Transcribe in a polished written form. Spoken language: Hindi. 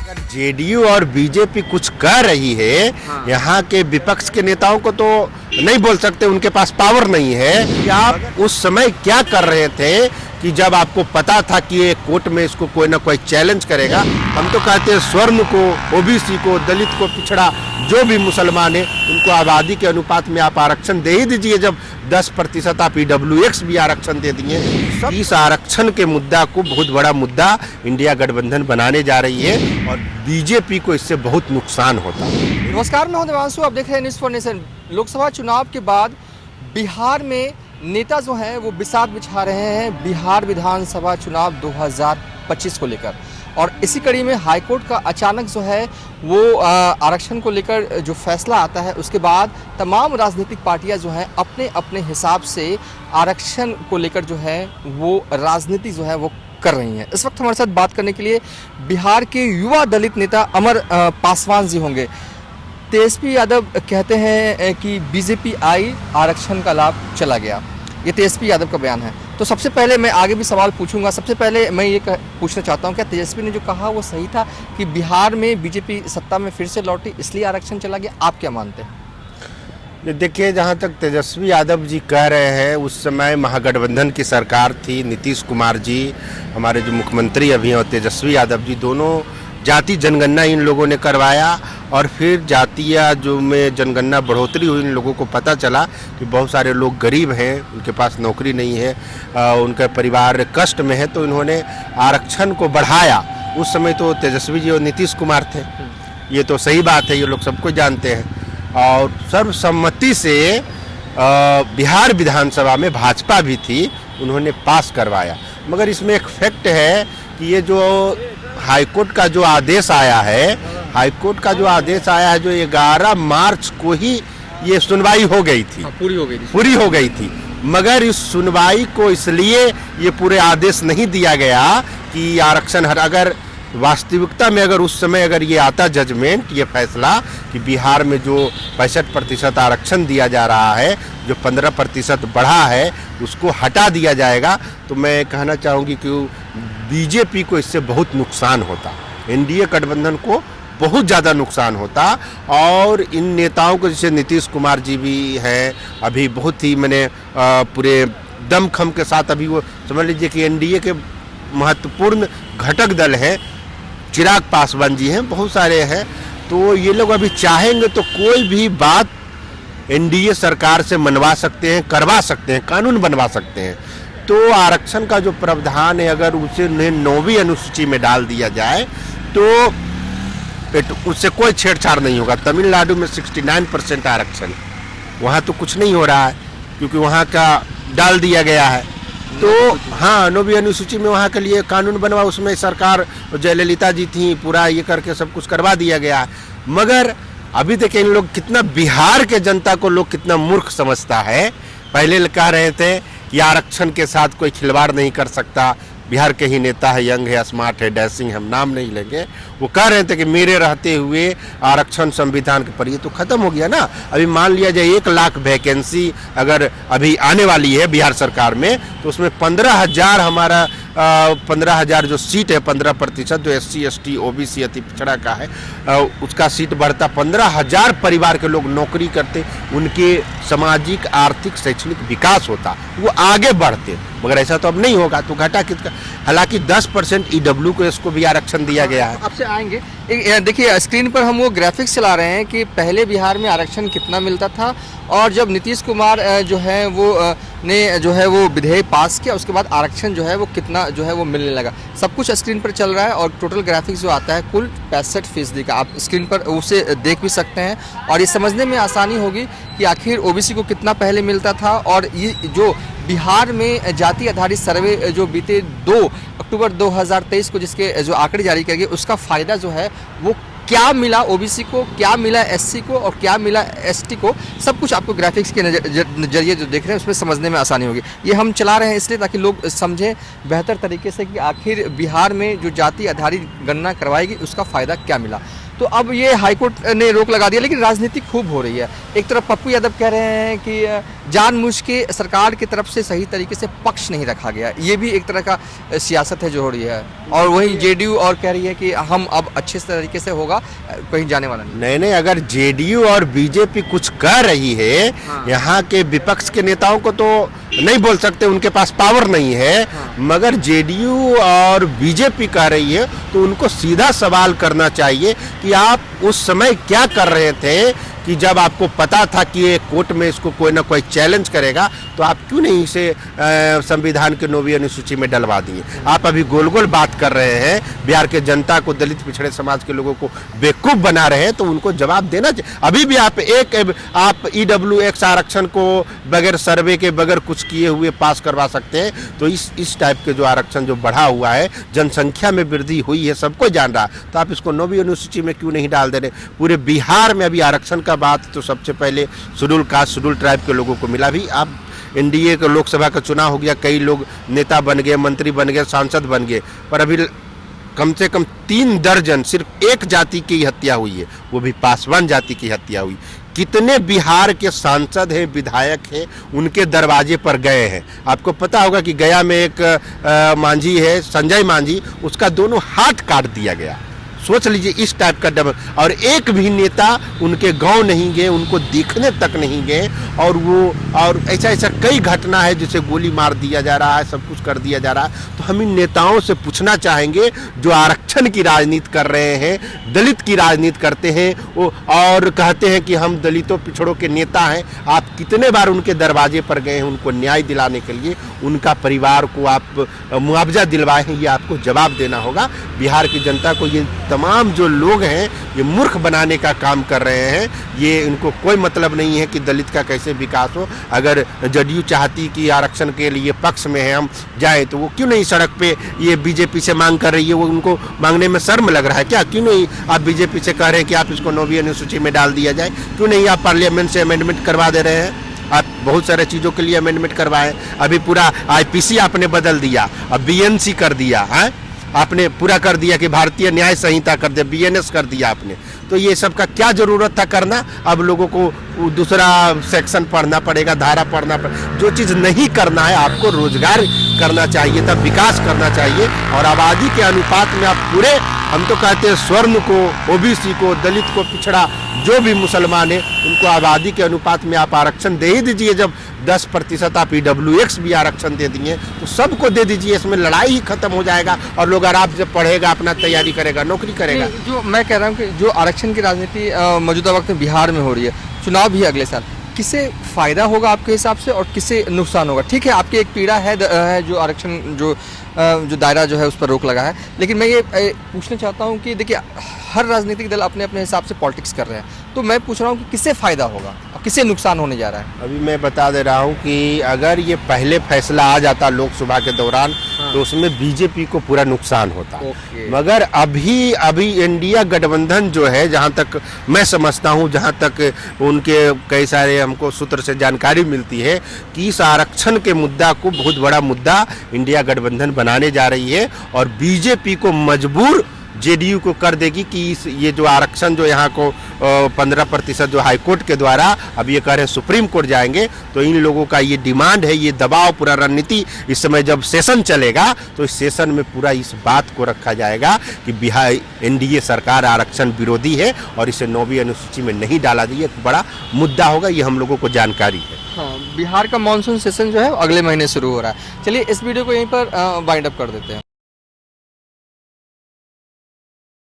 अगर जेडीयू और बीजेपी कुछ कर रही है, हाँ। यहाँ के विपक्ष के नेताओं को तो नहीं बोल सकते, उनके पास पावर नहीं है कि आप उस समय क्या कर रहे थे कि जब आपको पता था कि ये कोर्ट में इसको कोई ना कोई चैलेंज करेगा। हम तो कहते हैं स्वर्ण को, ओबीसी को, दलित को, पिछड़ा जो भी मुसलमान है उनको आबादी के अनुपात में आप आरक्षण दे ही दीजिए। जब 10% आप EWX भी आरक्षण दे दिए, इस आरक्षण के मुद्दा को बहुत बड़ा मुद्दा इंडिया गठबंधन बनाने जा रही है और बीजेपी को इससे बहुत नुकसान होता है। नमस्कार, मैं हूं देवांशु, आप देख रहे हैं न्यूज़ फॉर नेशन। लोकसभा चुनाव के बाद बिहार में नेता जो हैं वो बिसात बिछा रहे हैं बिहार विधानसभा चुनाव 2025 को लेकर, और इसी कड़ी में हाईकोर्ट का अचानक जो है वो आरक्षण को लेकर जो फैसला आता है, उसके बाद तमाम राजनीतिक पार्टियां जो हैं अपने अपने हिसाब से आरक्षण को लेकर जो है वो राजनीति जो है वो कर रही हैं। इस वक्त हमारे साथ बात करने के लिए बिहार के युवा दलित नेता अमर पासवान जी होंगे। तेजस्वी यादव कहते हैं कि बीजेपी आई, आरक्षण का लाभ चला गया, ये तेजस्वी यादव का बयान है। तो सबसे पहले मैं आगे भी सवाल पूछूंगा, सबसे पहले मैं ये पूछना चाहता हूँ, क्या तेजस्वी ने जो कहा वो सही था कि बिहार में बीजेपी सत्ता में फिर से लौटी इसलिए आरक्षण चला गया? आप क्या मानते हैं? देखिए, जहाँ तक तेजस्वी यादव जी कह रहे हैं, उस समय महागठबंधन की सरकार थी। नीतीश कुमार जी हमारे जो मुख्यमंत्री अभी हैं और तेजस्वी यादव जी, दोनों जाति जनगणना इन लोगों ने करवाया और फिर जातीय जो में जनगणना बढ़ोतरी हुई, इन लोगों को पता चला कि बहुत सारे लोग गरीब हैं, उनके पास नौकरी नहीं है, उनका परिवार कष्ट में है, तो इन्होंने आरक्षण को बढ़ाया। उस समय तो तेजस्वी जी और नीतीश कुमार थे, ये तो सही बात है, ये लोग सबको जानते हैं। और सर्वसम्मति से बिहार विधानसभा में भाजपा भी थी, उन्होंने पास करवाया। मगर इसमें एक फैक्ट है कि ये जो हाईकोर्ट का जो आदेश आया है, हाईकोर्ट का जो आदेश आया है, जो 11 मार्च को ही ये सुनवाई हो गई थी, पूरी हो गई थी। मगर इस सुनवाई को इसलिए ये पूरे आदेश नहीं दिया गया कि आरक्षण अगर वास्तविकता में अगर उस समय अगर ये आता जजमेंट, ये फैसला कि बिहार में जो 65% आरक्षण दिया जा रहा है, जो 15% बढ़ा है, उसको हटा दिया जाएगा, तो मैं कहना चाहूँगी कि बीजेपी को इससे बहुत नुकसान होता, एनडीए गठबंधन को बहुत ज़्यादा नुकसान होता। और इन नेताओं को, जैसे नीतीश कुमार जी भी हैं, अभी बहुत ही पूरे दमखम के साथ अभी वो समझ लीजिए कि एनडीए के महत्वपूर्ण घटक दल हैं, चिराग पासवान जी हैं, बहुत सारे हैं, तो ये लोग अभी चाहेंगे तो कोई भी बात एनडीए सरकार से मनवा सकते हैं, करवा सकते हैं, कानून बनवा सकते हैं। तो आरक्षण का जो प्रावधान है, अगर उसे 9वीं अनुसूची में डाल दिया जाए तो उससे कोई छेड़छाड़ नहीं होगा। तमिलनाडु में 69% आरक्षण, वहाँ तो कुछ नहीं हो रहा है क्योंकि वहाँ का डाल दिया गया है। तो हाँ, 9वीं अनुसूची में वहाँ के लिए कानून बनवा, उसमें सरकार जयललिता जी थी, पूरा ये करके सब कुछ करवा दिया गया है। मगर अभी देखिए इन लोग कितना, बिहार के जनता को लोग कितना मूर्ख समझता है। पहले कह रहे थे कि आरक्षण के साथ कोई खिलवाड़ नहीं कर सकता, बिहार के ही नेता है, यंग है, स्मार्ट है, डैशिंग, हम नाम नहीं लेंगे, वो कह रहे थे कि मेरे रहते हुए आरक्षण संविधान के पर, ये तो खत्म हो गया ना। अभी मान लिया जाए 1 लाख वैकेंसी अगर अभी आने वाली है बिहार सरकार में, तो उसमें 15,000 हमारा 15,000 जो सीट है, 15% जो SC ST OBC अति पिछड़ा का है, उसका सीट बढ़ता, 15,000 परिवार के लोग नौकरी करते, उनके सामाजिक, आर्थिक, शैक्षणिक विकास होता, वो आगे बढ़ते। मगर ऐसा तो अब नहीं होगा, तो घटा कितना। हालांकि 10% EWS को भी आरक्षण दिया गया है। आपसे आएंगे, देखिए स्क्रीन पर हम वो ग्राफिक्स चला रहे हैं कि पहले बिहार में आरक्षण कितना मिलता था, और जब नीतीश कुमार जो है वो ने जो है वो विधेयक पास किया, उसके बाद आरक्षण जो है वो कितना जो है वो मिलने लगा। सब कुछ स्क्रीन पर चल रहा है और टोटल ग्राफिक्स जो आता है कुल 65% का, आप स्क्रीन पर उसे देख भी सकते हैं और ये समझने में आसानी होगी कि आखिर OBC को कितना पहले मिलता था। और ये जो बिहार में जाति आधारित सर्वे जो बीते 2 अक्टूबर 2023 को जिसके जो आंकड़े जारी किए गए, उसका फ़ायदा जो है वो क्या मिला OBC को, क्या मिला SC को और क्या मिला ST को, सब कुछ आपको ग्राफिक्स के नज़रिए जो देख रहे हैं उसमें समझने में आसानी होगी। ये हम चला रहे हैं इसलिए ताकि लोग समझें बेहतर तरीके से कि आखिर बिहार में जो जाति आधारित गणना करवाएगी उसका फ़ायदा क्या मिला। तो अब ये हाईकोर्ट ने रोक लगा दिया, लेकिन राजनीति खूब हो रही है। एक तरफ पप्पू यादव कह रहे हैं कि जानबूझ के सरकार की तरफ से सही तरीके से पक्ष नहीं रखा गया, ये भी एक तरह का सियासत है जो हो रही है। और वहीं जेडीयू और कह रही है कि हम अब अच्छे तरीके से होगा, कहीं जाने वाला नहीं। नहीं, अगर जेडीयू और बीजेपी कुछ कर रही है, यहाँ के विपक्ष के नेताओं को तो नहीं बोल सकते, उनके पास पावर नहीं है, मगर जेडीयू और बीजेपी कर रही है तो उनको सीधा सवाल करना चाहिए कि आप उस समय क्या कर रहे थे कि जब आपको पता था कि ये कोर्ट में इसको कोई ना कोई चैलेंज करेगा, तो आप क्यों नहीं इसे संविधान के 9वीं अनुसूची में डलवा दिए। आप अभी गोल गोल बात कर रहे हैं, बिहार के जनता को, दलित पिछड़े समाज के लोगों को बेवकूफ़ बना रहे हैं, तो उनको जवाब देना चाहिए। अभी भी आप EWX आरक्षण को बगैर सर्वे के, बगैर कुछ किए हुए पास करवा सकते हैं। तो इस टाइप के जो आरक्षण जो बढ़ा हुआ है, जनसंख्या में वृद्धि हुई है, सबको जान रहा, तो आप इसको 9वीं अनुसूची में क्यों नहीं डाल दे रहे। पूरे बिहार में अभी आरक्षण का बात तो सबसे पहले शेड्यूल कास्ट, शेड्यूल ट्राइब के लोगों को मिला। भी अब एनडीए का लोकसभा का चुनाव हो गया, कई लोग नेता बन गए, मंत्री बन गए, सांसद बन गए, पर अभी कम से कम 3 दर्जन सिर्फ एक जाति की हत्या हुई है, वो भी पासवान जाति की हत्या हुई। कितने बिहार के सांसद हैं, विधायक हैं, उनके दरवाजे पर गए हैं। आपको पता होगा कि गया में एक मांझी है, संजय मांझी, उसका दोनों हाथ काट दिया गया। सोच लीजिए इस टाइप का डबल, और एक भी नेता उनके गांव नहीं गए, उनको देखने तक नहीं गए, और ऐसा कई घटना है जिसे गोली मार दिया जा रहा है, सब कुछ कर दिया जा रहा है। तो हम इन नेताओं से पूछना चाहेंगे जो आरक्षण की राजनीति कर रहे हैं, दलित की राजनीति करते हैं वो, और कहते हैं कि हम दलितों पिछड़ों के नेता हैं, आप कितने बार उनके दरवाजे पर गए हैं उनको न्याय दिलाने के लिए, उनका परिवार को आप मुआवजा दिलवाए हैं, ये आपको जवाब देना होगा। बिहार की जनता को ये तमाम जो लोग हैं ये मूर्ख बनाने का काम कर रहे हैं, ये इनको कोई मतलब नहीं है कि दलित का कैसे विकास हो। अगर जदयू चाहती कि आरक्षण के लिए पक्ष में है हम जाए, तो वो क्यों नहीं सड़क पे ये बीजेपी से मांग कर रही है। वो उनको मांगने में शर्म लग रहा है क्या? क्यों नहीं आप बीजेपी से कह रहे हैं कि आप इसको 9वीं अनुसूची में डाल दिया जाए? क्यों नहीं आप पार्लियामेंट से अमेंडमेंट करवा दे रहे हैं? आप बहुत सारे चीज़ों के लिए अमेंडमेंट करवाएं। अभी पूरा IPC आपने बदल दिया, अब BNC कर दिया है, आपने पूरा कर दिया कि भारतीय न्याय संहिता कर दिया, BNS कर दिया आपने। तो ये सब का क्या जरूरत था करना? अब लोगों को दूसरा सेक्शन पढ़ना पड़ेगा, धारा पढ़ना पड़ेगा। जो चीज़ नहीं करना है, आपको रोजगार करना चाहिए था, विकास करना चाहिए, और आबादी के अनुपात में आप पूरे, हम तो कहते हैं स्वर्ण को, OBC को, दलित को, पिछड़ा जो भी मुसलमान है उनको आबादी के अनुपात में आप आरक्षण दे ही दीजिए। जब 10% आप EWX भी आरक्षण दे दिए तो सबको दे दीजिए, इसमें लड़ाई ही खत्म हो जाएगा और लोग आराम से पढ़ेगा, अपना तैयारी करेगा, नौकरी करेगा। जो मैं कह रहा हूँ कि जो आरक्षण की राजनीति मौजूदा वक्त में बिहार में हो रही है, चुनाव भी अगले साल, किसे फायदा होगा आपके हिसाब से और किसे नुकसान होगा? ठीक है, आपकी एक पीड़ा है जो आरक्षण जो दायरा जो है उस पर रोक लगा है, लेकिन मैं ये पूछना चाहता हूँ कि देखिए हर राजनीतिक दल अपने अपने हिसाब से पॉलिटिक्स कर रहे हैं, तो मैं पूछ रहा हूँ कि किससे फ़ायदा होगा और किससे नुकसान होने जा रहा है? अभी मैं बता दे रहा हूँ कि अगर ये पहले फैसला आ जाता लोकसभा के दौरान, तो उसमें बीजेपी को पूरा नुकसान होता। मगर अभी इंडिया गठबंधन जो है, जहाँ तक मैं समझता हूँ, जहाँ तक उनके कई सारे हमको सूत्र से जानकारी मिलती है कि इस आरक्षण के मुद्दा को बहुत बड़ा मुद्दा इंडिया गठबंधन बनाने जा रही है, और बीजेपी को मजबूर जेडीयू को कर देगी कि ये जो आरक्षण जो यहाँ को 15% जो हाईकोर्ट के द्वारा अब ये कह रहे हैं सुप्रीम कोर्ट जाएंगे, तो इन लोगों का ये डिमांड है, ये दबाव, पूरा रणनीति इस समय जब सेशन चलेगा तो इस सेशन में पूरा इस बात को रखा जाएगा कि बिहार NDA सरकार आरक्षण विरोधी है और इसे 9वीं अनुसूची में नहीं डाला जाए। एक बड़ा मुद्दा होगा, ये हम लोगों को जानकारी है। हाँ, बिहार का मानसून सेशन जो है अगले महीने शुरू हो रहा है। चलिए इस वीडियो को यहीं पर वाइंड अप कर देते हैं।